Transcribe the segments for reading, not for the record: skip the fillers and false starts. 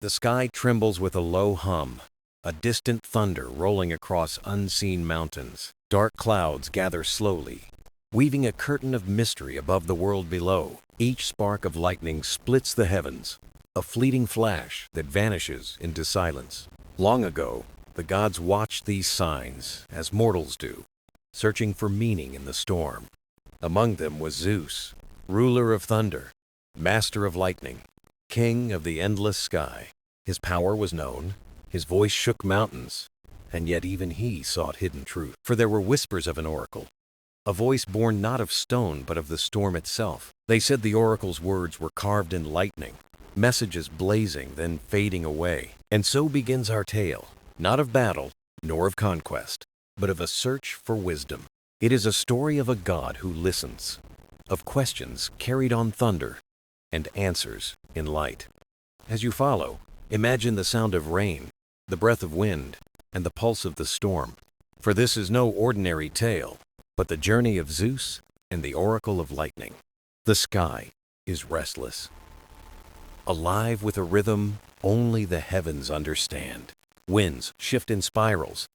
The sky trembles with a low hum, a distant thunder rolling across unseen mountains. Dark clouds gather slowly, weaving a curtain of mystery above the world below. Each spark of lightning splits the heavens, a fleeting flash that vanishes into silence. Long ago, the gods watched these signs as mortals do, searching for meaning in the storm. Among them was Zeus, ruler of thunder, master of lightning, king of the endless sky. His power was known, his voice shook mountains, and yet even he sought hidden truth. For there were whispers of an oracle, a voice born not of stone but of the storm itself. They said the oracle's words were carved in lightning, messages blazing then fading away. And so begins our tale, not of battle, nor of conquest, but of a search for wisdom. It is a story of a god who listens, of questions carried on thunder, and answers in light. As you follow, imagine the sound of rain, the breath of wind, and the pulse of the storm. For this is no ordinary tale, but the journey of Zeus and the oracle of lightning. The sky is restless, alive with a rhythm only the heavens understand. Winds shift in spirals,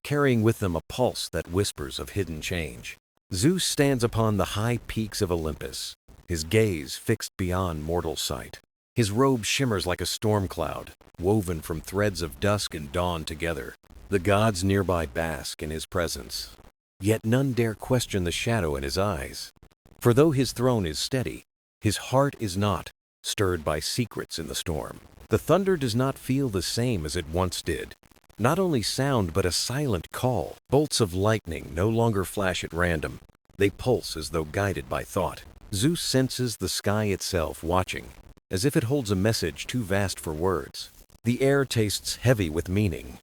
carrying with them a pulse that whispers of hidden change. Zeus stands upon the high peaks of Olympus, his gaze fixed beyond mortal sight. His robe shimmers like a storm cloud, woven from threads of dusk and dawn together. The gods nearby bask in his presence, yet none dare question the shadow in his eyes. For though his throne is steady, his heart is not, stirred by secrets in the storm. The thunder does not feel the same as it once did. Not only sound, but a silent call. Bolts of lightning no longer flash at random. They pulse as though guided by thought. Zeus senses the sky itself watching, as if it holds a message too vast for words. The air tastes heavy with meaning,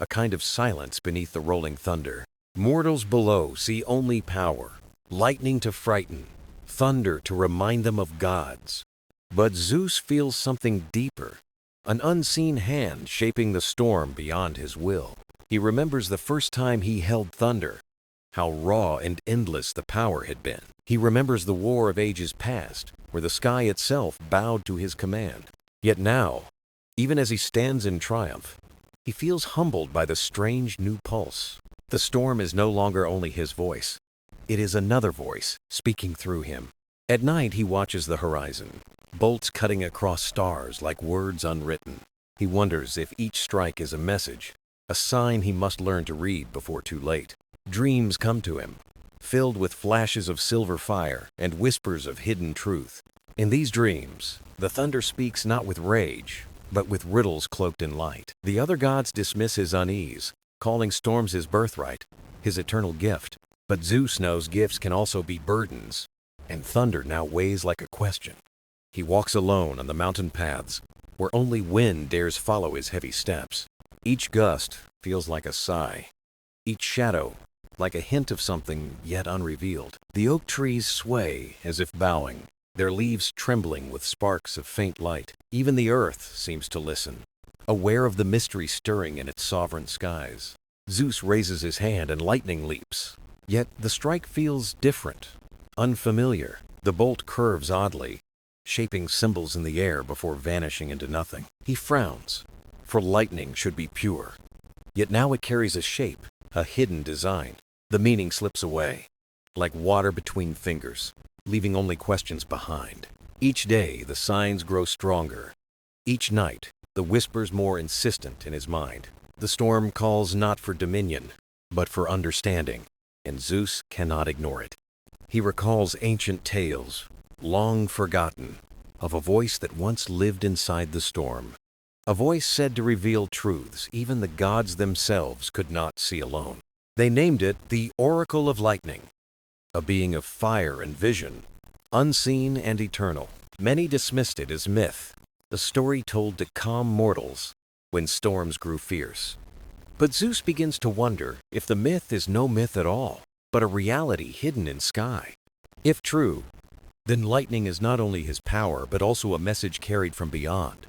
a kind of silence beneath the rolling thunder. Mortals below see only power, lightning to frighten, thunder to remind them of gods. But Zeus feels something deeper, an unseen hand shaping the storm beyond his will. He remembers the first time he held thunder, how raw and endless the power had been. He remembers the war of ages past, where the sky itself bowed to his command. Yet now, even as he stands in triumph, he feels humbled by the strange new pulse. The storm is no longer only his voice. It is another voice speaking through him. At night he watches the horizon, bolts cutting across stars like words unwritten. He wonders if each strike is a message, a sign he must learn to read before too late. Dreams come to him, filled with flashes of silver fire and whispers of hidden truth. In these dreams, the thunder speaks not with rage, but with riddles cloaked in light. The other gods dismiss his unease, calling storms his birthright, his eternal gift. But Zeus knows gifts can also be burdens, and thunder now weighs like a question. He walks alone on the mountain paths, where only wind dares follow his heavy steps. Each gust feels like a sigh, each shadow like a hint of something yet unrevealed. The oak trees sway as if bowing, their leaves trembling with sparks of faint light. Even the earth seems to listen, aware of the mystery stirring in its sovereign skies. Zeus raises his hand and lightning leaps. Yet the strike feels different, unfamiliar. The bolt curves oddly, shaping symbols in the air before vanishing into nothing. He frowns, for lightning should be pure. Yet now it carries a shape, a hidden design. The meaning slips away, like water between fingers, leaving only questions behind. Each day the signs grow stronger. Each night the whispers more insistent in his mind. The storm calls not for dominion, but for understanding, and Zeus cannot ignore it. He recalls ancient tales, long forgotten, of a voice that once lived inside the storm. A voice said to reveal truths even the gods themselves could not see alone. They named it the Oracle of Lightning, a being of fire and vision, unseen and eternal. Many dismissed it as myth, a story told to calm mortals when storms grew fierce. But Zeus begins to wonder if the myth is no myth at all, but a reality hidden in sky. If true, then lightning is not only his power, but also a message carried from beyond.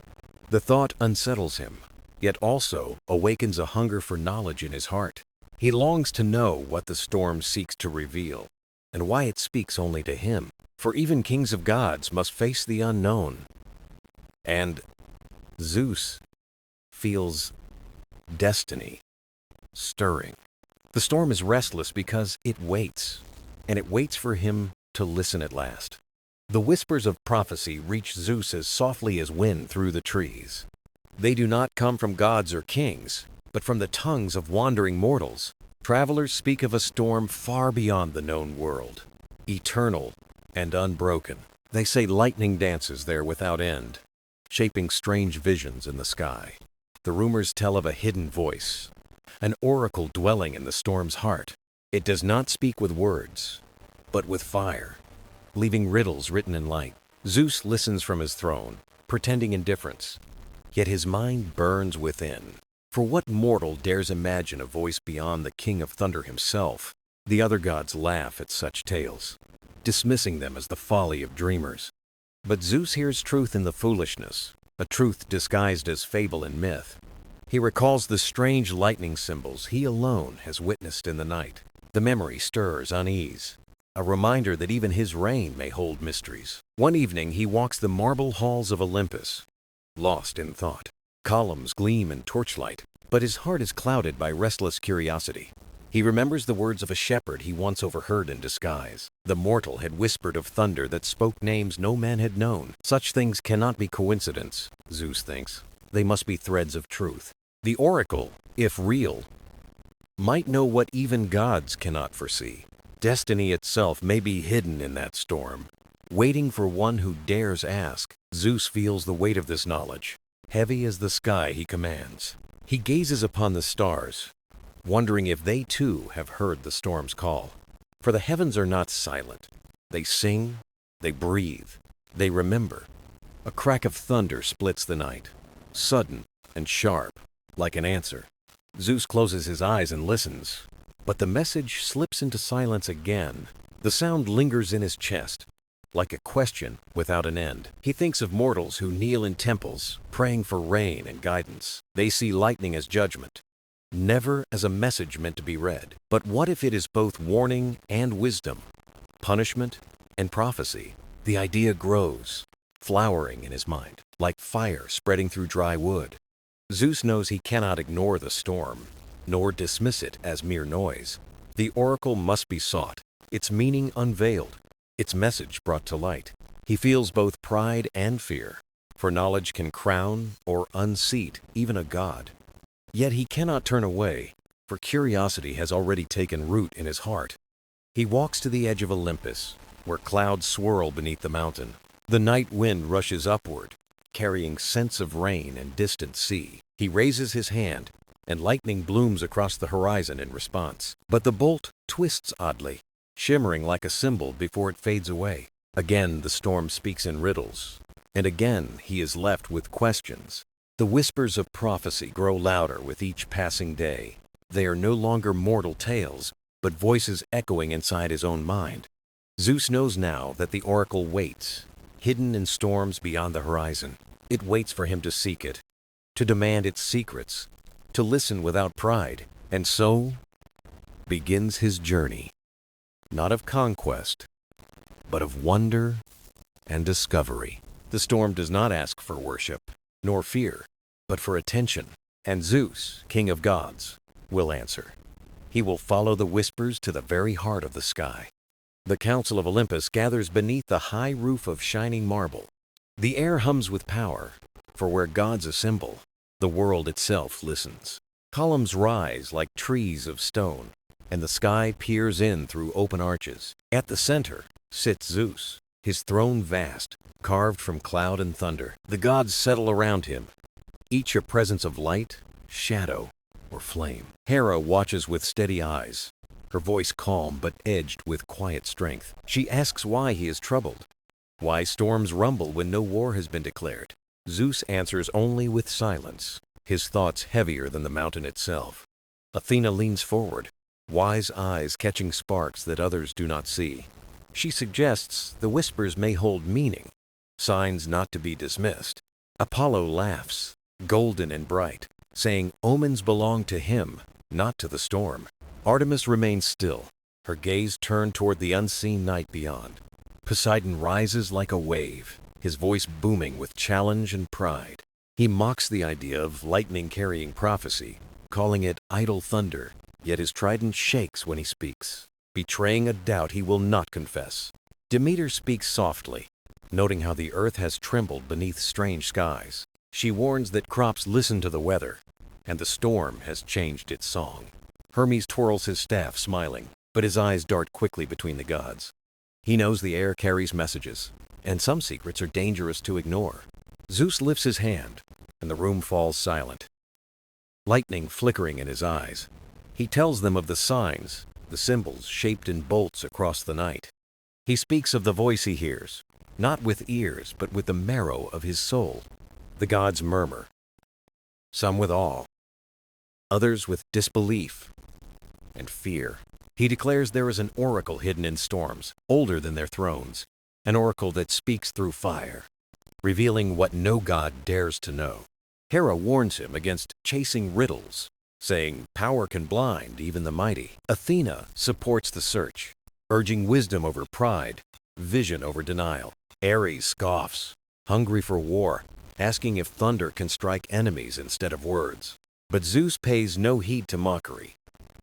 The thought unsettles him, yet also awakens a hunger for knowledge in his heart. He longs to know what the storm seeks to reveal, and why it speaks only to him. For even kings of gods must face the unknown. And Zeus feels destiny stirring. The storm is restless because it waits, and it waits for him to listen at last. The whispers of prophecy reach Zeus as softly as wind through the trees. They do not come from gods or kings, but from the tongues of wandering mortals. Travelers speak of a storm far beyond the known world, eternal and unbroken. They say lightning dances there without end, shaping strange visions in the sky. The rumors tell of a hidden voice, an oracle dwelling in the storm's heart. It does not speak with words, but with fire, leaving riddles written in light. Zeus listens from his throne, pretending indifference, yet his mind burns within. For what mortal dares imagine a voice beyond the king of thunder himself? The other gods laugh at such tales, dismissing them as the folly of dreamers. But Zeus hears truth in the foolishness, a truth disguised as fable and myth. He recalls the strange lightning symbols he alone has witnessed in the night. The memory stirs unease, a reminder that even his reign may hold mysteries. One evening he walks the marble halls of Olympus, lost in thought. Columns gleam in torchlight, but his heart is clouded by restless curiosity. He remembers the words of a shepherd he once overheard in disguise. The mortal had whispered of thunder that spoke names no man had known. Such things cannot be coincidence, Zeus thinks. They must be threads of truth. The oracle, if real, might know what even gods cannot foresee. Destiny itself may be hidden in that storm, waiting for one who dares ask. Zeus feels the weight of this knowledge, heavy as the sky he commands. He gazes upon the stars, wondering if they too have heard the storm's call. For the heavens are not silent. They sing, they breathe, they remember. A crack of thunder splits the night, sudden and sharp, like an answer. Zeus closes his eyes and listens, but the message slips into silence again. The sound lingers in his chest, like a question without an end. He thinks of mortals who kneel in temples, praying for rain and guidance. They see lightning as judgment, never as a message meant to be read. But what if it is both warning and wisdom, punishment and prophecy? The idea grows, flowering in his mind, like fire spreading through dry wood. Zeus knows he cannot ignore the storm, nor dismiss it as mere noise. The oracle must be sought, its meaning unveiled, its message brought to light. He feels both pride and fear, for knowledge can crown or unseat even a god. Yet he cannot turn away, for curiosity has already taken root in his heart. He walks to the edge of Olympus, where clouds swirl beneath the mountain. The night wind rushes upward, carrying scents of rain and distant sea. He raises his hand, and lightning blooms across the horizon in response. But the bolt twists oddly, shimmering like a symbol before it fades away. Again the storm speaks in riddles, and again he is left with questions. The whispers of prophecy grow louder with each passing day. They are no longer mortal tales, but voices echoing inside his own mind. Zeus knows now that the oracle waits, hidden in storms beyond the horizon. It waits for him to seek it, to demand its secrets, to listen without pride. And so begins his journey, not of conquest, but of wonder and discovery. The storm does not ask for worship, nor fear, but for attention. And Zeus, king of gods, will answer. He will follow the whispers to the very heart of the sky. The council of Olympus gathers beneath the high roof of shining marble. The air hums with power, for where gods assemble, the world itself listens. Columns rise like trees of stone, and the sky peers in through open arches. At the center sits Zeus, his throne vast, carved from cloud and thunder. The gods settle around him, each a presence of light, shadow, or flame. Hera watches with steady eyes, her voice calm but edged with quiet strength. She asks why he is troubled, why storms rumble when no war has been declared. Zeus answers only with silence, his thoughts heavier than the mountain itself. Athena leans forward, wise eyes catching sparks that others do not see. She suggests the whispers may hold meaning, signs not to be dismissed. Apollo laughs, golden and bright, saying omens belong to him, not to the storm. Artemis remains still, her gaze turned toward the unseen night beyond. Poseidon rises like a wave, his voice booming with challenge and pride. He mocks the idea of lightning carrying prophecy, calling it idle thunder, yet his trident shakes when he speaks, betraying a doubt he will not confess. Demeter speaks softly, noting how the earth has trembled beneath strange skies. She warns that crops listen to the weather, and the storm has changed its song. Hermes twirls his staff, smiling, but his eyes dart quickly between the gods. He knows the air carries messages, and some secrets are dangerous to ignore. Zeus lifts his hand, and the room falls silent, lightning flickering in his eyes. He tells them of the signs, the symbols shaped in bolts across the night. He speaks of the voice he hears, not with ears, but with the marrow of his soul. The gods murmur, some with awe, others with disbelief and fear. He declares there is an oracle hidden in storms, older than their thrones, an oracle that speaks through fire, revealing what no god dares to know. Hera warns him against chasing riddles, saying power can blind even the mighty. Athena supports the search, urging wisdom over pride, vision over denial. Ares scoffs, hungry for war, asking if thunder can strike enemies instead of words. But Zeus pays no heed to mockery,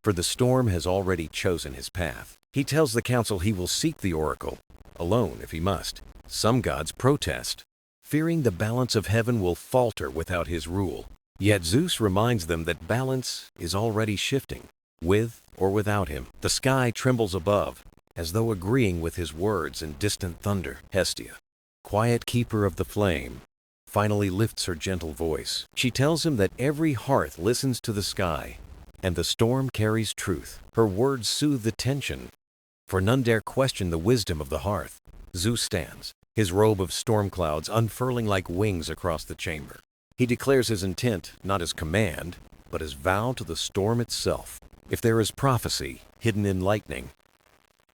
for the storm has already chosen his path. He tells the council he will seek the oracle, alone if he must. Some gods protest, fearing the balance of heaven will falter without his rule. Yet Zeus reminds them that balance is already shifting, with or without him. The sky trembles above, as though agreeing with his words in distant thunder. Hestia, quiet keeper of the flame, finally lifts her gentle voice. She tells him that every hearth listens to the sky, and the storm carries truth. Her words soothe the tension, for none dare question the wisdom of the hearth. Zeus stands, his robe of storm clouds unfurling like wings across the chamber. He declares his intent not as command, but as vow to the storm itself. If there is prophecy hidden in lightning,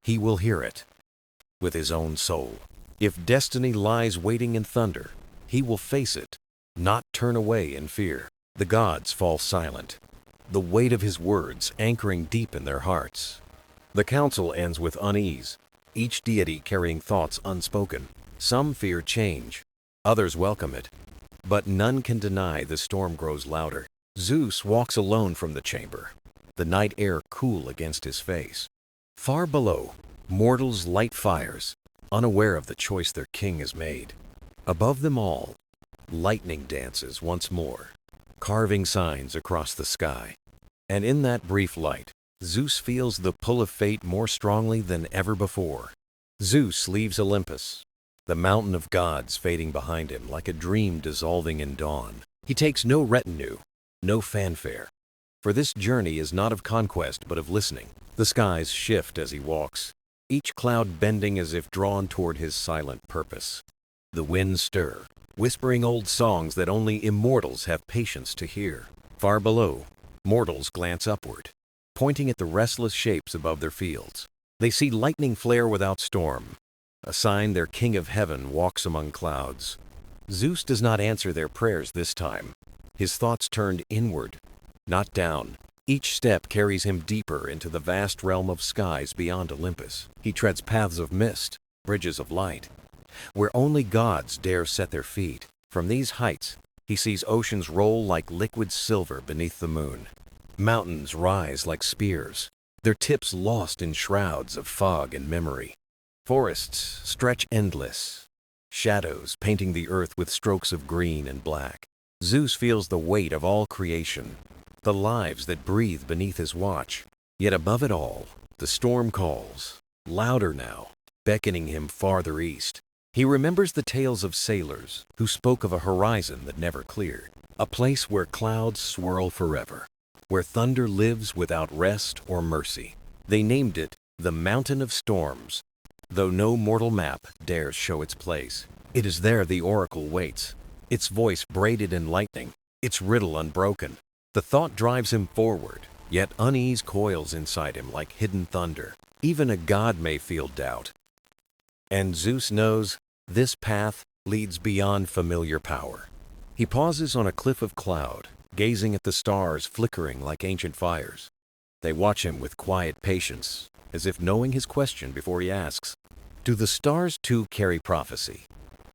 he will hear it with his own soul. If destiny lies waiting in thunder, he will face it, not turn away in fear. The gods fall silent, the weight of his words anchoring deep in their hearts. The council ends with unease, each deity carrying thoughts unspoken. Some fear change, others welcome it, but none can deny the storm grows louder. Zeus walks alone from the chamber, the night air cool against his face. Far below, mortals light fires, unaware of the choice their king has made. Above them all, lightning dances once more, carving signs across the sky. And in that brief light, Zeus feels the pull of fate more strongly than ever before. Zeus leaves Olympus, the mountain of gods fading behind him like a dream dissolving in dawn. He takes no retinue, no fanfare, for this journey is not of conquest but of listening. The skies shift as he walks, each cloud bending as if drawn toward his silent purpose. The winds stir, whispering old songs that only immortals have patience to hear. Far below, mortals glance upward, pointing at the restless shapes above their fields. They see lightning flare without storm, a sign their king of heaven walks among clouds. Zeus does not answer their prayers this time. His thoughts turned inward, not down. Each step carries him deeper into the vast realm of skies beyond Olympus. He treads paths of mist, bridges of light, where only gods dare set their feet. From these heights, he sees oceans roll like liquid silver beneath the moon. Mountains rise like spears, their tips lost in shrouds of fog and memory. Forests stretch endless, shadows painting the earth with strokes of green and black. Zeus feels the weight of all creation, the lives that breathe beneath his watch. Yet above it all, the storm calls, louder now, beckoning him farther east. He remembers the tales of sailors who spoke of a horizon that never cleared, a place where clouds swirl forever, where thunder lives without rest or mercy. They named it the Mountain of Storms, though no mortal map dares show its place. It is there the oracle waits, its voice braided in lightning, its riddle unbroken. The thought drives him forward, yet unease coils inside him like hidden thunder. Even a god may feel doubt. And Zeus knows this path leads beyond familiar power. He pauses on a cliff of cloud, gazing at the stars flickering like ancient fires. They watch him with quiet patience, as if knowing his question before he asks, "Do the stars too carry prophecy?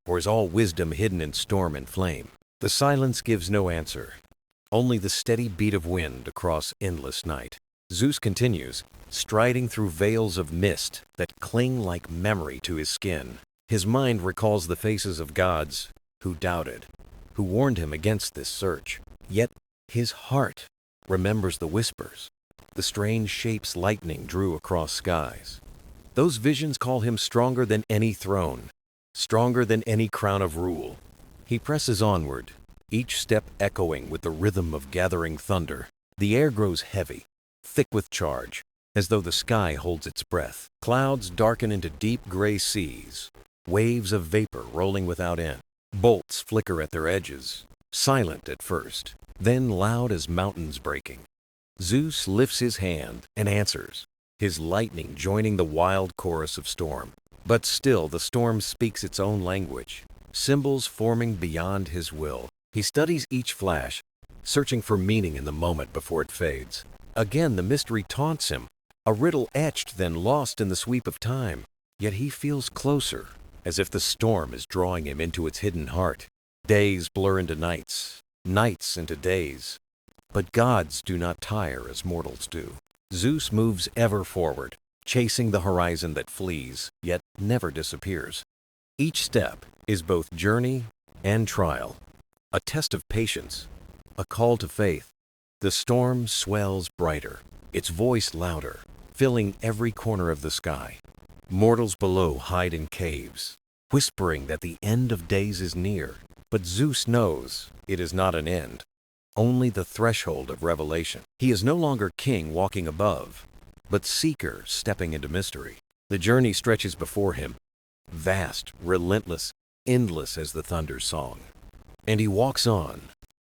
Or is all wisdom hidden in storm and flame?" The silence gives no answer, only the steady beat of wind across endless night. Zeus continues, striding through veils of mist that cling like memory to his skin. His mind recalls the faces of gods who doubted, who warned him against this search. Yet his heart remembers the whispers, the strange shapes lightning drew across skies. Those visions call him stronger than any throne, stronger than any crown of rule. He presses onward, each step echoing with the rhythm of gathering thunder. The air grows heavy, thick with charge, as though the sky holds its breath. Clouds darken into deep gray seas, waves of vapor rolling without end. Bolts flicker at their edges, silent at first, then loud as mountains breaking. Zeus lifts his hand and answers, his lightning joining the wild chorus of storm. But still the storm speaks its own language, symbols forming beyond his will. He studies each flash, searching for meaning in the moment before it fades. Again the mystery taunts him, a riddle etched then lost in the sweep of time. Yet he feels closer, as if the storm is drawing him into its hidden heart. Days blur into nights, nights into days. But gods do not tire as mortals do. Zeus moves ever forward, chasing the horizon that flees, yet never disappears. Each step is both journey and trial, a test of patience, a call to faith. The storm swells brighter, its voice louder, filling every corner of the sky. Mortals below hide in caves, whispering that the end of days is near. But Zeus knows it is not an end, only the threshold of revelation. He is no longer king walking above, but seeker stepping into mystery. The journey stretches before him, vast, relentless, endless as the thunder's song. And he walks on,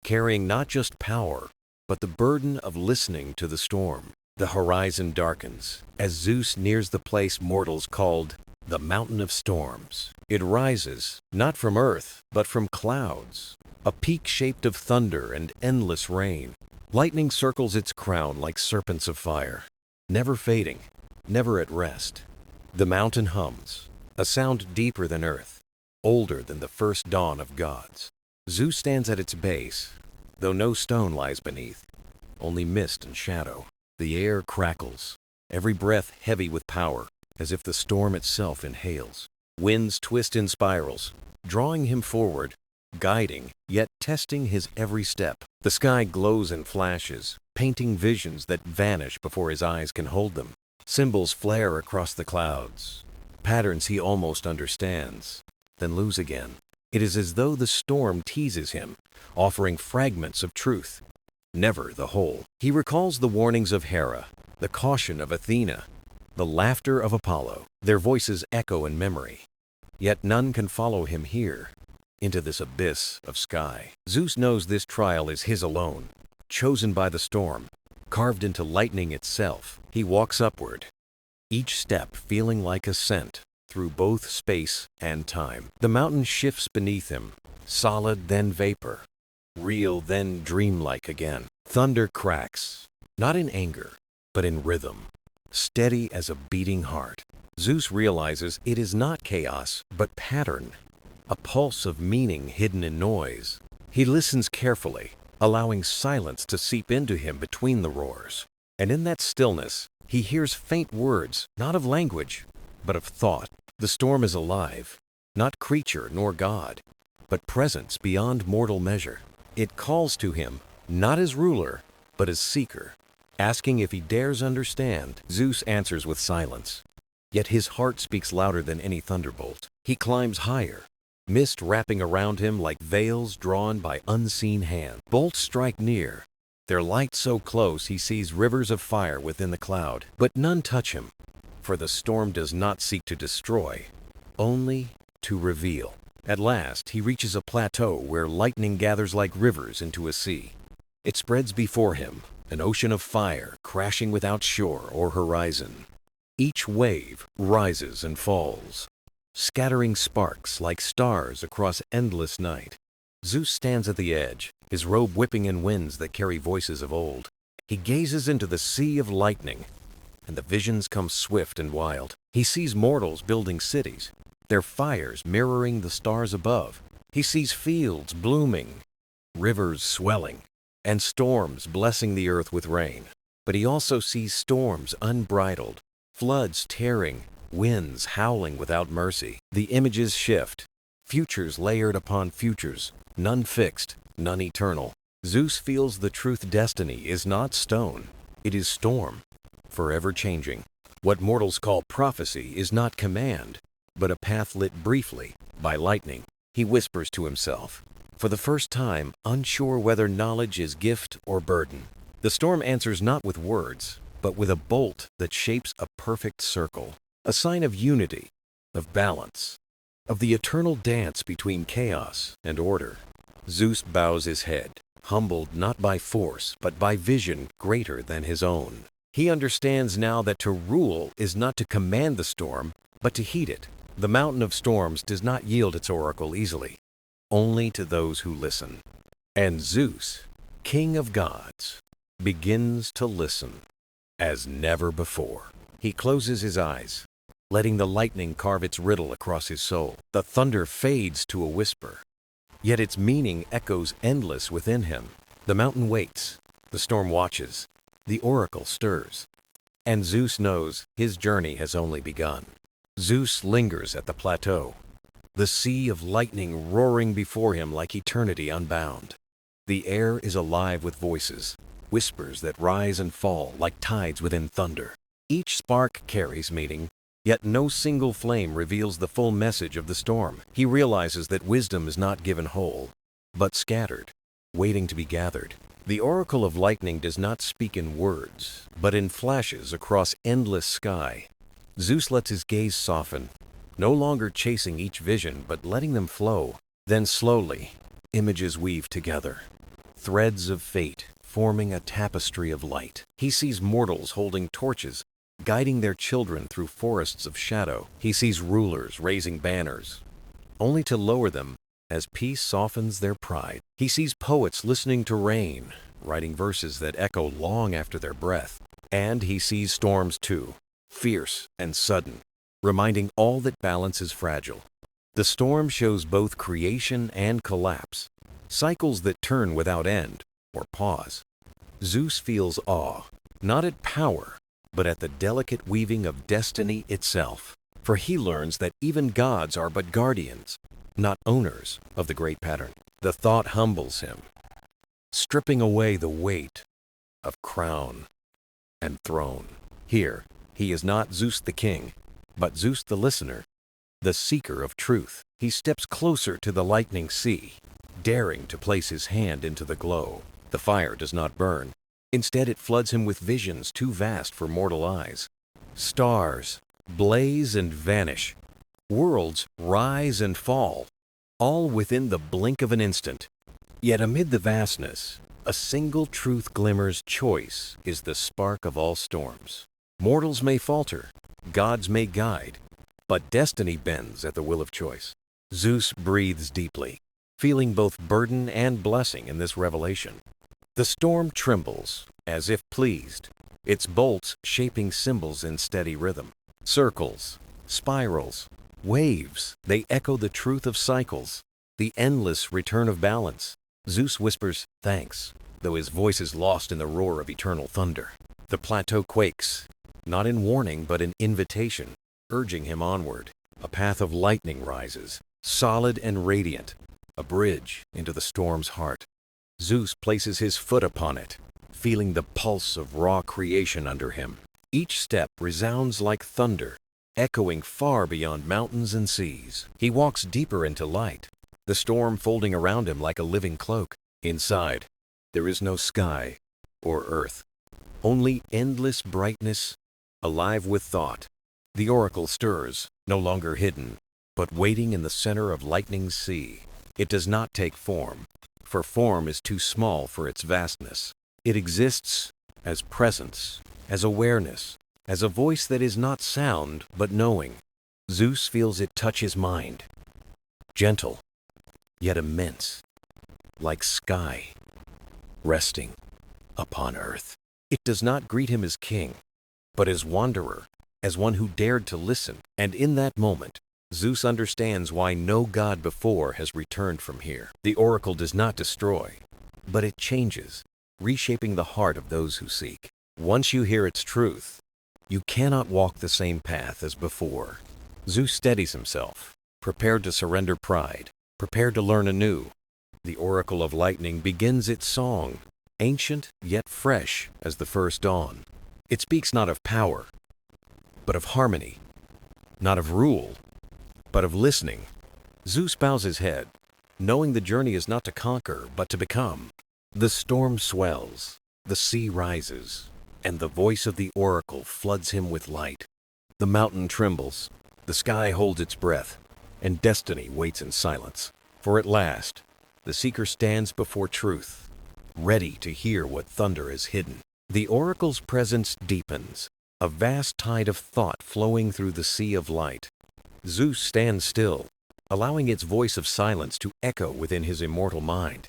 carrying not just power, but the burden of listening to the storm. The horizon darkens as Zeus nears the place mortals called the Mountain of Storms. It rises, not from earth, but from clouds, a peak shaped of thunder and endless rain. Lightning circles its crown like serpents of fire, never fading, never at rest. The mountain hums, a sound deeper than earth, older than the first dawn of gods. Zeus stands at its base, though no stone lies beneath, only mist and shadow. The air crackles, every breath heavy with power, as if the storm itself inhales. Winds twist in spirals, drawing him forward, guiding, yet testing his every step. The sky glows in flashes, painting visions that vanish before his eyes can hold them. Symbols flare across the clouds, patterns he almost understands, then lose again. It is as though the storm teases him, offering fragments of truth, never the whole. He recalls the warnings of Hera, the caution of Athena, the laughter of Apollo. Their voices echo in memory, yet none can follow him here, into this abyss of sky. Zeus knows this trial is his alone, chosen by the storm, carved into lightning itself. He walks upward, each step feeling like ascent through both space and time. The mountain shifts beneath him, solid then vapor, real then dreamlike again. Thunder cracks, not in anger, but in rhythm, steady as a beating heart. Zeus realizes it is not chaos, but pattern, a pulse of meaning hidden in noise. He listens carefully, allowing silence to seep into him between the roars. And in that stillness, he hears faint words, not of language, but of thought. The storm is alive, not creature nor god, but presence beyond mortal measure. It calls to him, not as ruler, but as seeker, asking if he dares understand. Zeus answers with silence, yet his heart speaks louder than any thunderbolt. He climbs higher, mist wrapping around him like veils drawn by unseen hands. Bolts strike near, their light so close he sees rivers of fire within the cloud. But none touch him, for the storm does not seek to destroy, only to reveal. At last he reaches a plateau where lightning gathers like rivers into a sea. It spreads before him, an ocean of fire crashing without shore or horizon. Each wave rises and falls, scattering sparks like stars across endless night. Zeus stands at the edge, his robe whipping in winds that carry voices of old. He gazes into the sea of lightning, and the visions come swift and wild. He sees mortals building cities, their fires mirroring the stars above. He sees fields blooming, rivers swelling, and storms blessing the earth with rain. But he also sees storms unbridled, floods tearing, winds howling without mercy. The images shift, futures layered upon futures, none fixed, none eternal. Zeus feels the truth destiny is not stone, it is storm, forever changing. What mortals call prophecy is not command, but a path lit briefly by lightning. He whispers to himself, for the first time unsure whether knowledge is gift or burden. The storm answers not with words, but with a bolt that shapes a perfect circle, a sign of unity, of balance, of the eternal dance between chaos and order. Zeus bows his head, humbled not by force, but by vision greater than his own. He understands now that to rule is not to command the storm, but to heed it. The mountain of storms does not yield its oracle easily, only to those who listen. And Zeus, king of gods, begins to listen as never before. He closes his eyes, letting the lightning carve its riddle across his soul. The thunder fades to a whisper, yet its meaning echoes endless within him. The mountain waits, the storm watches, the oracle stirs, and Zeus knows his journey has only begun. Zeus lingers at the plateau, the sea of lightning roaring before him like eternity unbound. The air is alive with voices, whispers that rise and fall like tides within thunder. Each spark carries meaning, yet no single flame reveals the full message of the storm. He realizes that wisdom is not given whole, but scattered, waiting to be gathered. The oracle of lightning does not speak in words, but in flashes across endless sky. Zeus lets his gaze soften, no longer chasing each vision, but letting them flow. Then slowly, images weave together, threads of fate forming a tapestry of light. He sees mortals holding torches, guiding their children through forests of shadow. He sees rulers raising banners, only to lower them as peace softens their pride. He sees poets listening to rain, writing verses that echo long after their breath. And he sees storms too, fierce and sudden, reminding all that balance is fragile. The storm shows both creation and collapse, cycles that turn without end or pause. Zeus feels awe, not at power, but at the delicate weaving of destiny itself. For he learns that even gods are but guardians, not owners of the great pattern. The thought humbles him, stripping away the weight of crown and throne. Here, he is not Zeus the king, but Zeus the listener, the seeker of truth. He steps closer to the lightning sea, daring to place his hand into the glow. The fire does not burn. Instead, it floods him with visions too vast for mortal eyes. Stars blaze and vanish. Worlds rise and fall, all within the blink of an instant. Yet amid the vastness, a single truth glimmers. Choice is the spark of all storms. Mortals may falter, gods may guide, but destiny bends at the will of choice. Zeus breathes deeply, feeling both burden and blessing in this revelation. The storm trembles, as if pleased, its bolts shaping symbols in steady rhythm. Circles, spirals, waves, they echo the truth of cycles, the endless return of balance. Zeus whispers thanks, though his voice is lost in the roar of eternal thunder. The plateau quakes, not in warning but in invitation, urging him onward. A path of lightning rises, solid and radiant, a bridge into the storm's heart. Zeus places his foot upon it, feeling the pulse of raw creation under him. Each step resounds like thunder, echoing far beyond mountains and seas. He walks deeper into light, the storm folding around him like a living cloak. Inside, there is no sky or earth, only endless brightness, alive with thought. The oracle stirs, no longer hidden, but waiting in the center of lightning's sea. It does not take form, for form is too small for its vastness. It exists as presence, as awareness, as a voice that is not sound but knowing. Zeus feels it touch his mind, gentle, yet immense, like sky, resting upon earth. It does not greet him as king, but as wanderer, as one who dared to listen. And in that moment, Zeus understands why no god before has returned from here. The oracle does not destroy, but it changes, reshaping the heart of those who seek. Once you hear its truth, you cannot walk the same path as before. Zeus steadies himself, prepared to surrender pride, prepared to learn anew. The oracle of lightning begins its song, ancient yet fresh as the first dawn. It speaks not of power, but of harmony, not of rule, but of listening. Zeus bows his head, knowing the journey is not to conquer, but to become. The storm swells, the sea rises, and the voice of the oracle floods him with light. The mountain trembles, the sky holds its breath, and destiny waits in silence. For at last, the seeker stands before truth, ready to hear what thunder has hidden. The oracle's presence deepens, a vast tide of thought flowing through the sea of light. Zeus stands still, allowing its voice of silence to echo within his immortal mind.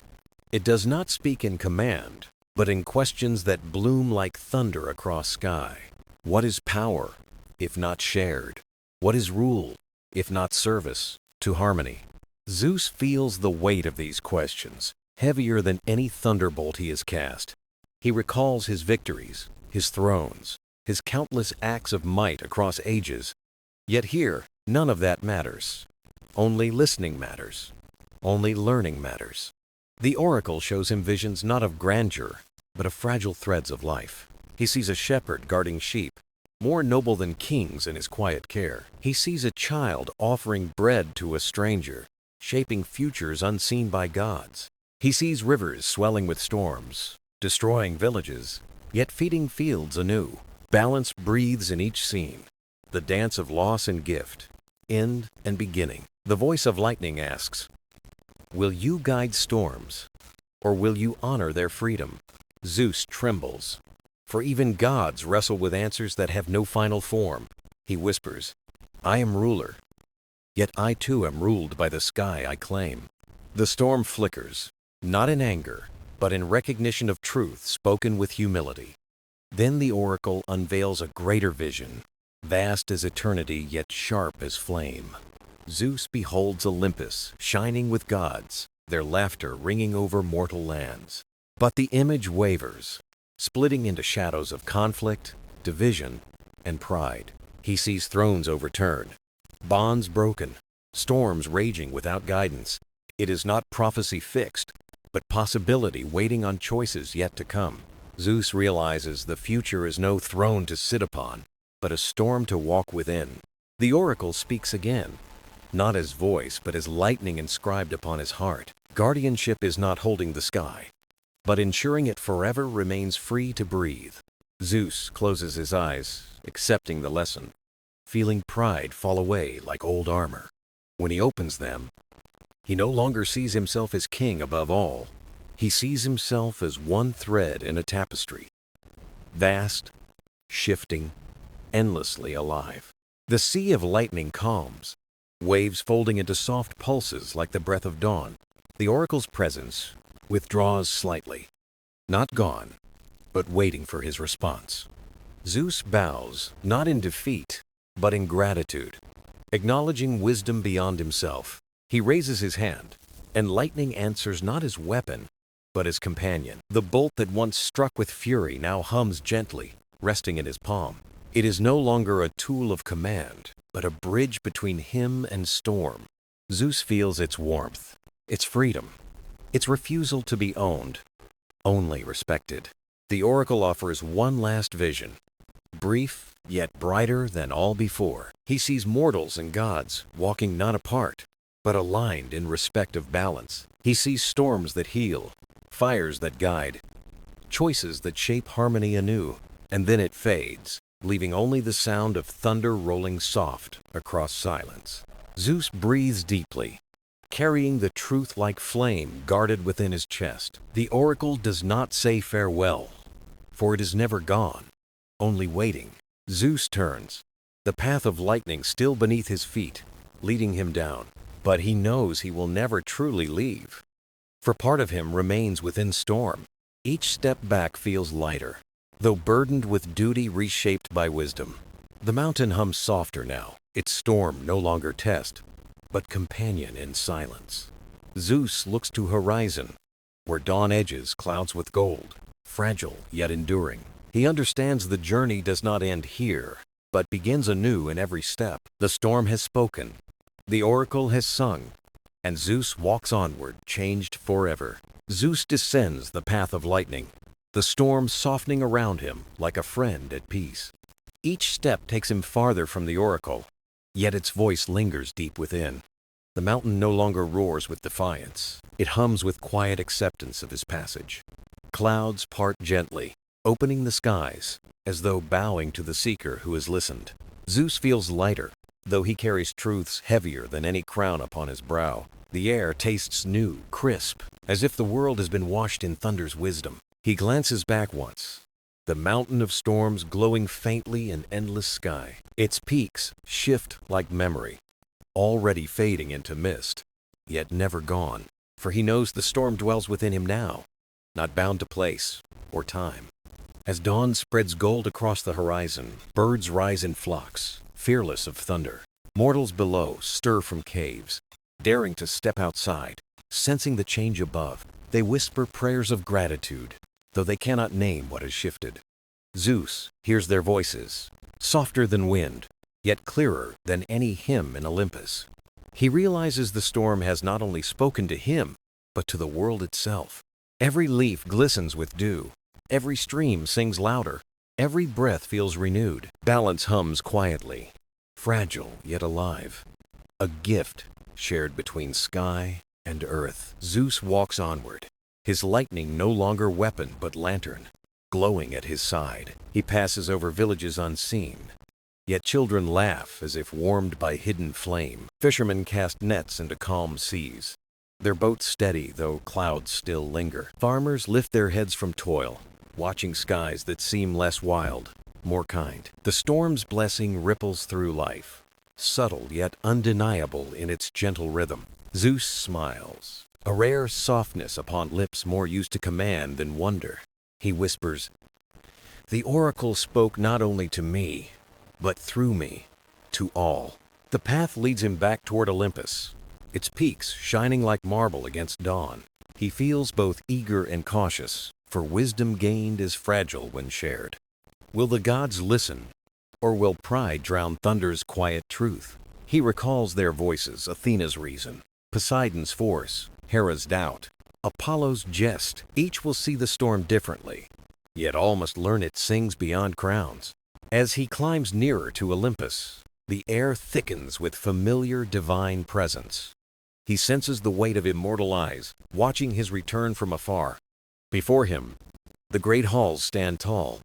It does not speak in command, but in questions that bloom like thunder across sky. What is power, if not shared? What is rule, if not service to harmony? Zeus feels the weight of these questions, heavier than any thunderbolt he has cast. He recalls his victories, his thrones, his countless acts of might across ages. Yet here, none of that matters. Only listening matters. Only learning matters. The oracle shows him visions not of grandeur, but of fragile threads of life. He sees a shepherd guarding sheep, more noble than kings in his quiet care. He sees a child offering bread to a stranger, shaping futures unseen by gods. He sees rivers swelling with storms, destroying villages, yet feeding fields anew. Balance breathes in each scene, the dance of loss and gift, end and beginning. The voice of lightning asks, "Will you guide storms, or will you honor their freedom?" Zeus trembles, for even gods wrestle with answers that have no final form. He whispers, "I am ruler, yet I too am ruled by the sky I claim." The storm flickers, not in anger, but in recognition of truth spoken with humility. Then the oracle unveils a greater vision, vast as eternity yet sharp as flame. Zeus beholds Olympus, shining with gods, their laughter ringing over mortal lands. But the image wavers, splitting into shadows of conflict, division, and pride. He sees thrones overturned, bonds broken, storms raging without guidance. It is not prophecy fixed, but possibility waiting on choices yet to come. Zeus realizes the future is no throne to sit upon, but a storm to walk within. The oracle speaks again, not as voice, but as lightning inscribed upon his heart. Guardianship is not holding the sky, but ensuring it forever remains free to breathe. Zeus closes his eyes, accepting the lesson, feeling pride fall away like old armor. When he opens them, he no longer sees himself as king above all. He sees himself as one thread in a tapestry, vast, shifting, endlessly alive. The sea of lightning calms, waves folding into soft pulses like the breath of dawn. The oracle's presence withdraws slightly, not gone, but waiting for his response. Zeus bows, not in defeat, but in gratitude, acknowledging wisdom beyond himself. He raises his hand, and lightning answers not as weapon, but as companion. The bolt that once struck with fury now hums gently, resting in his palm. It is no longer a tool of command, but a bridge between him and storm. Zeus feels its warmth, its freedom, its refusal to be owned, only respected. The oracle offers one last vision, brief yet brighter than all before. He sees mortals and gods walking not apart, but aligned in respect of balance. He sees storms that heal, fires that guide, choices that shape harmony anew, and then it fades, leaving only the sound of thunder rolling soft across silence. Zeus breathes deeply, carrying the truth like flame guarded within his chest. The oracle does not say farewell, for it is never gone, only waiting. Zeus turns, the path of lightning still beneath his feet, leading him down. But he knows he will never truly leave, for part of him remains within storm. Each step back feels lighter, though burdened with duty reshaped by wisdom. The mountain hums softer now, its storm no longer test, but companion in silence. Zeus looks to horizon, where dawn edges clouds with gold, fragile yet enduring. He understands the journey does not end here, but begins anew in every step. The storm has spoken, the oracle has sung, and Zeus walks onward, changed forever. Zeus descends the path of lightning, the storm softening around him like a friend at peace. Each step takes him farther from the oracle, yet its voice lingers deep within. The mountain no longer roars with defiance. It hums with quiet acceptance of his passage. Clouds part gently, opening the skies, as though bowing to the seeker who has listened. Zeus feels lighter, though he carries truths heavier than any crown upon his brow. The air tastes new, crisp, as if the world has been washed in thunder's wisdom. He glances back once, the mountain of storms glowing faintly in endless sky. Its peaks shift like memory, already fading into mist, yet never gone. For he knows the storm dwells within him now, not bound to place or time. As dawn spreads gold across the horizon, birds rise in flocks, fearless of thunder. Mortals below stir from caves, daring to step outside, sensing the change above. They whisper prayers of gratitude, though they cannot name what has shifted. Zeus hears their voices, softer than wind, yet clearer than any hymn in Olympus. He realizes the storm has not only spoken to him, but to the world itself. Every leaf glistens with dew, every stream sings louder, every breath feels renewed. Balance hums quietly, fragile yet alive, a gift shared between sky and earth. Zeus walks onward, his lightning no longer weapon but lantern, glowing at his side. He passes over villages unseen, yet children laugh as if warmed by hidden flame. Fishermen cast nets into calm seas, their boats steady though clouds still linger. Farmers lift their heads from toil, watching skies that seem less wild, more kind. The storm's blessing ripples through life, subtle yet undeniable in its gentle rhythm. Zeus smiles, a rare softness upon lips more used to command than wonder. He whispers, "The oracle spoke not only to me, but through me, to all." The path leads him back toward Olympus, its peaks shining like marble against dawn. He feels both eager and cautious, for wisdom gained is fragile when shared. Will the gods listen, or will pride drown thunder's quiet truth? He recalls their voices, Athena's reason, Poseidon's force, Hera's doubt, Apollo's jest. Each will see the storm differently, yet all must learn it sings beyond crowns. As he climbs nearer to Olympus, the air thickens with familiar divine presence. He senses the weight of immortal eyes, watching his return from afar. Before him, the great halls stand tall,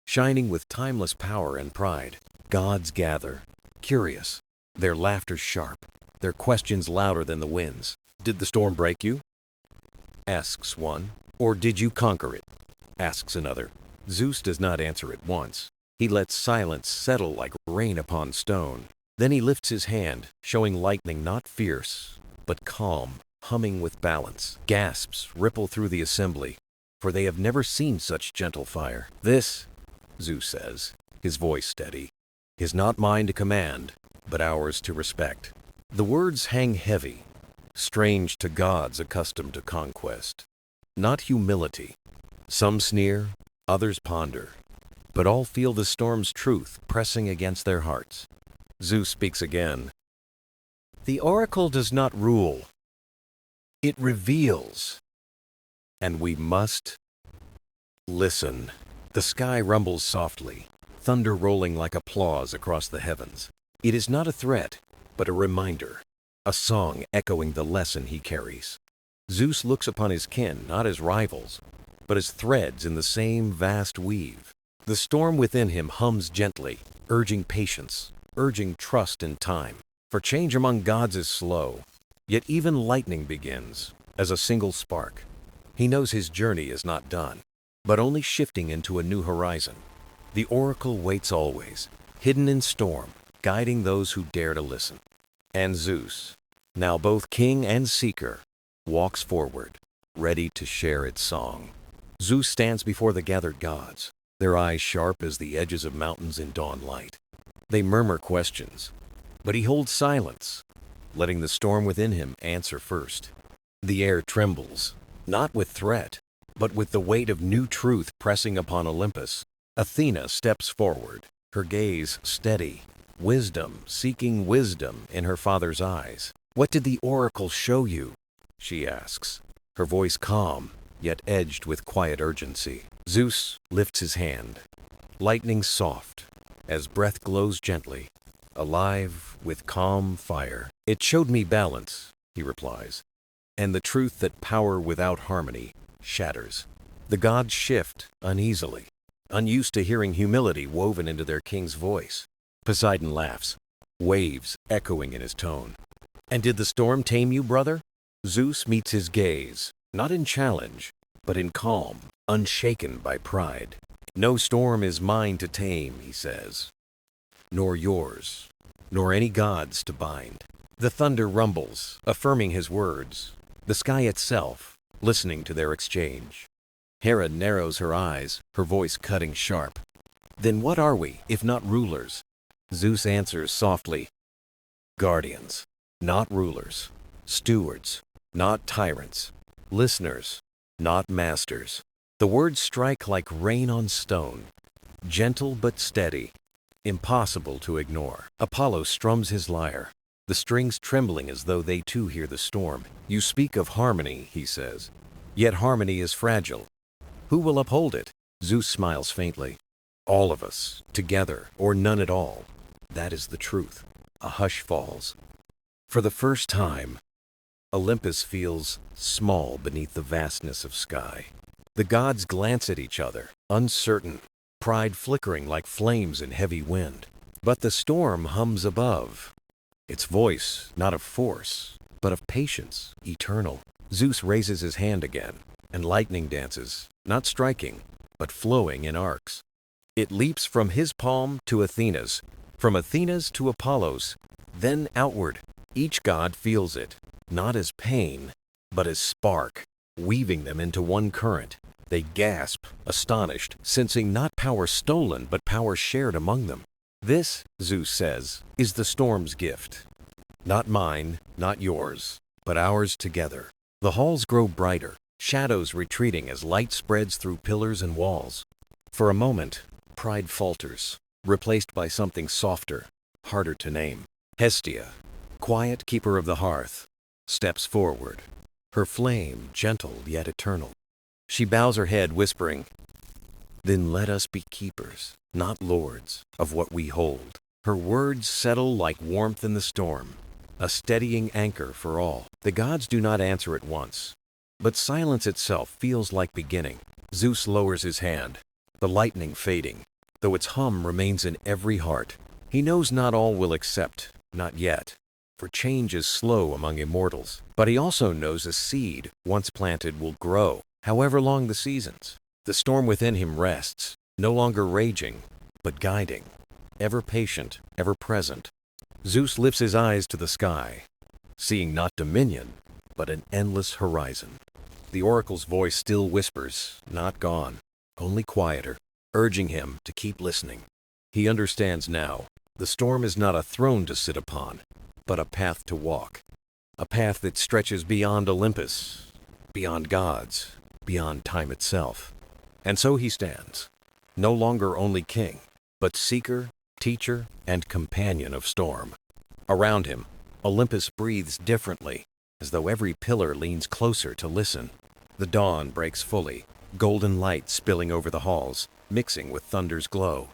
shining with timeless power and pride. Gods gather, curious, their laughter sharp, their questions louder than the winds. "Did the storm break you?" asks one. "Or did you conquer it?" asks another. Zeus does not answer at once. He lets silence settle like rain upon stone. Then he lifts his hand, showing lightning not fierce, but calm, humming with balance. Gasps ripple through the assembly, for they have never seen such gentle fire. "This," Zeus says, his voice steady, "is not mine to command, but ours to respect." The words hang heavy, strange to gods accustomed to conquest. Not humility. Some sneer, others ponder, but all feel the storm's truth pressing against their hearts. Zeus speaks again. "The oracle does not rule. It reveals. And we must listen." The sky rumbles softly, thunder rolling like applause across the heavens. It is not a threat, but a reminder, a song echoing the lesson he carries. Zeus looks upon his kin not as rivals, but as threads in the same vast weave. The storm within him hums gently, urging patience, urging trust in time. For change among gods is slow, yet even lightning begins as a single spark. He knows his journey is not done, but only shifting into a new horizon. The oracle waits always, hidden in storm, guiding those who dare to listen. And Zeus, now both king and seeker, walks forward, ready to share its song. Zeus stands before the gathered gods, their eyes sharp as the edges of mountains in dawn light. They murmur questions, but he holds silence, letting the storm within him answer first. The air trembles, not with threat, but with the weight of new truth pressing upon Olympus. Athena steps forward, her gaze steady, wisdom seeking wisdom in her father's eyes. "What did the oracle show you?" she asks, her voice calm, yet edged with quiet urgency. Zeus lifts his hand, lightning soft, as breath glows gently, alive with calm fire. "It showed me balance," he replies, "and the truth that power without harmony shatters." The gods shift uneasily, unused to hearing humility woven into their king's voice. Poseidon laughs, waves echoing in his tone. "And did the storm tame you, brother?" Zeus meets his gaze, not in challenge, but in calm, unshaken by pride. "No storm is mine to tame," he says, "nor yours, nor any god's to bind." The thunder rumbles, affirming his words, the sky itself listening to their exchange. Hera narrows her eyes, her voice cutting sharp. "Then what are we, if not rulers?" Zeus answers softly, "Guardians, not rulers, stewards, not tyrants, listeners, not masters." The words strike like rain on stone, gentle but steady, impossible to ignore. Apollo strums his lyre, the strings trembling as though they too hear the storm. "You speak of harmony," he says, "yet harmony is fragile. Who will uphold it?" Zeus smiles faintly. "All of us, together, or none at all. That is the truth." A hush falls. For the first time, Olympus feels small beneath the vastness of sky. The gods glance at each other, uncertain, pride flickering like flames in heavy wind. But the storm hums above, its voice not of force, but of patience, eternal. Zeus raises his hand again, and lightning dances, not striking, but flowing in arcs. It leaps from his palm to Athena's, from Athena's to Apollo's, then outward. Each god feels it, not as pain, but as spark, weaving them into one current. They gasp, astonished, sensing not power stolen, but power shared among them. "This," Zeus says, "is the storm's gift. Not mine, not yours, but ours together." The halls grow brighter, shadows retreating as light spreads through pillars and walls. For a moment, pride falters, replaced by something softer, harder to name. Hestia, quiet keeper of the hearth, steps forward, her flame gentle yet eternal. She bows her head, whispering, "Then let us be keepers, not lords, of what we hold." Her words settle like warmth in the storm, a steadying anchor for all. The gods do not answer at once, but silence itself feels like beginning. Zeus lowers his hand, the lightning fading, though its hum remains in every heart. He knows not all will accept, not yet, for change is slow among immortals. But he also knows a seed, once planted, will grow, however long the seasons. The storm within him rests, no longer raging, but guiding, ever patient, ever present. Zeus lifts his eyes to the sky, seeing not dominion, but an endless horizon. The oracle's voice still whispers, not gone, only quieter, urging him to keep listening. He understands now, the storm is not a throne to sit upon, but a path to walk. A path that stretches beyond Olympus, beyond gods, beyond time itself. And so he stands, no longer only king, but seeker, teacher, and companion of storm. Around him, Olympus breathes differently, as though every pillar leans closer to listen. The dawn breaks fully, golden light spilling over the halls, mixing with thunder's glow.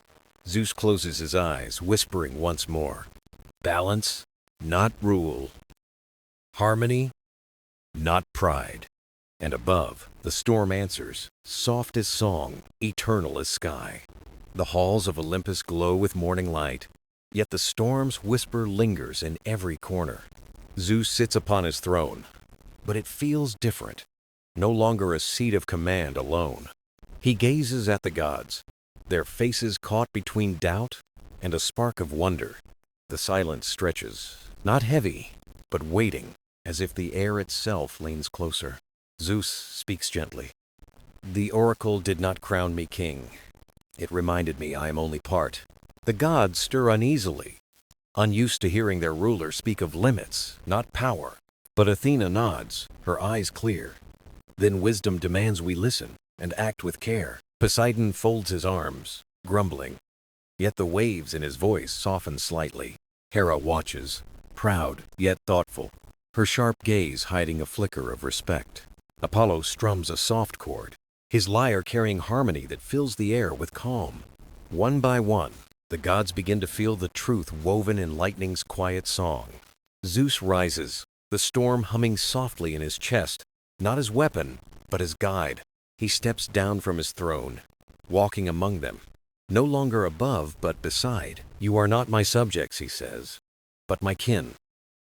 Zeus closes his eyes, whispering once more, "Balance, not rule. Harmony, not pride." And above, the storm answers, soft as song, eternal as sky. The halls of Olympus glow with morning light, yet the storm's whisper lingers in every corner. Zeus sits upon his throne, but it feels different, no longer a seat of command alone. He gazes at the gods, their faces caught between doubt and a spark of wonder. The silence stretches, not heavy, but waiting, as if the air itself leans closer. Zeus speaks gently. "The oracle did not crown me king. It reminded me I am only part, The gods stir uneasily, unused to hearing their ruler speak of limits, not power. But Athena nods, her eyes clear. Then wisdom demands we listen and act with care. Poseidon folds his arms, grumbling. Yet the waves in his voice soften slightly. Hera watches, proud yet thoughtful, her sharp gaze hiding a flicker of respect. Apollo strums a soft chord, his lyre carrying harmony that fills the air with calm. One by one, the gods begin to feel the truth woven in lightning's quiet song. Zeus rises, the storm humming softly in his chest, not as weapon, but as guide. He steps down from his throne, walking among them, no longer above but beside. "You are not my subjects," he says, "but my kin.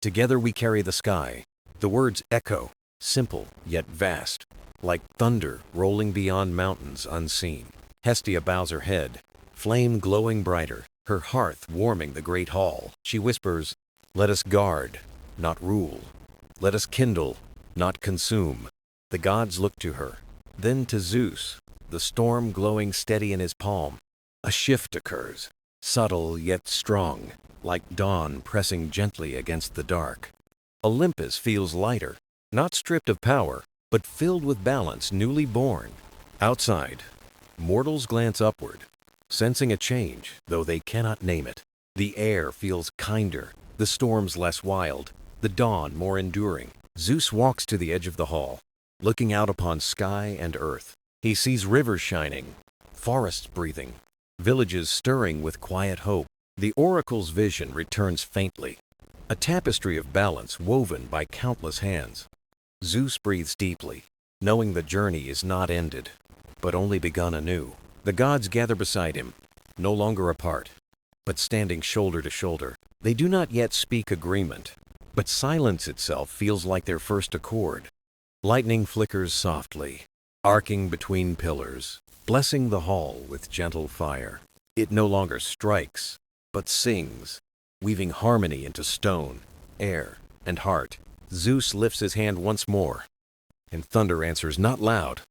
Together we carry the sky." The words echo, simple yet vast, like thunder rolling beyond mountains unseen. Hestia bows her head, flame glowing brighter, her hearth warming the great hall. She whispers, "Let us guard, not rule. Let us kindle, not consume." The gods look to her, then to Zeus, the storm glowing steady in his palm. A shift occurs, subtle yet strong, like dawn pressing gently against the dark. Olympus feels lighter, not stripped of power, but filled with balance newly born. Outside, mortals glance upward, sensing a change, though they cannot name it. The air feels kinder, the storms less wild, the dawn more enduring. Zeus walks to the edge of the hall, looking out upon sky and earth. He sees rivers shining, forests breathing, villages stirring with quiet hope. The oracle's vision returns faintly, a tapestry of balance woven by countless hands. Zeus breathes deeply, knowing the journey is not ended, but only begun anew. The gods gather beside him, no longer apart, but standing shoulder to shoulder. They do not yet speak agreement, but silence itself feels like their first accord. Lightning flickers softly, arcing between pillars, blessing the hall with gentle fire. It no longer strikes, but sings, weaving harmony into stone, air, and heart. Zeus lifts his hand once more, and thunder answers not loud,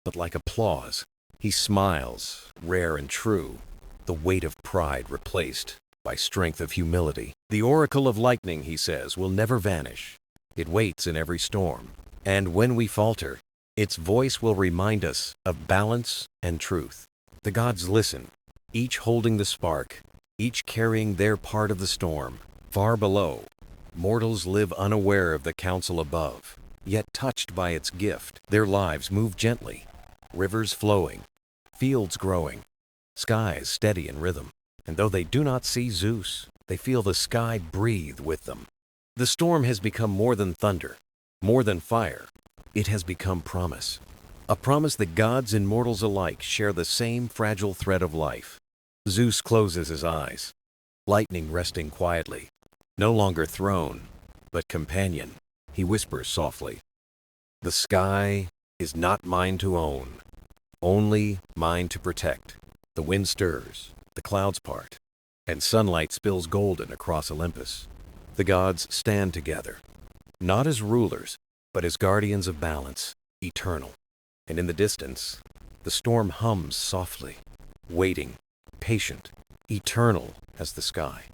but like applause. He smiles, rare and true, the weight of pride replaced by strength of humility. "The oracle of lightning," he says, "will never vanish. It waits in every storm, and when we falter, its voice will remind us of balance and truth." The gods listen, each holding the spark, each carrying their part of the storm. Far below, mortals live unaware of the council above, yet touched by its gift. Their lives move gently, rivers flowing, fields growing, skies steady in rhythm. And though they do not see Zeus, they feel the sky breathe with them. The storm has become more than thunder, more than fire. It has become promise. A promise that gods and mortals alike share the same fragile thread of life. Zeus closes his eyes, lightning resting quietly. No longer throne, but companion, he whispers softly. "The sky is not mine to own, only mine to protect." The wind stirs, the clouds part, and sunlight spills golden across Olympus. The gods stand together, not as rulers, but as guardians of balance, eternal. And in the distance, the storm hums softly, waiting, patient, eternal as the sky.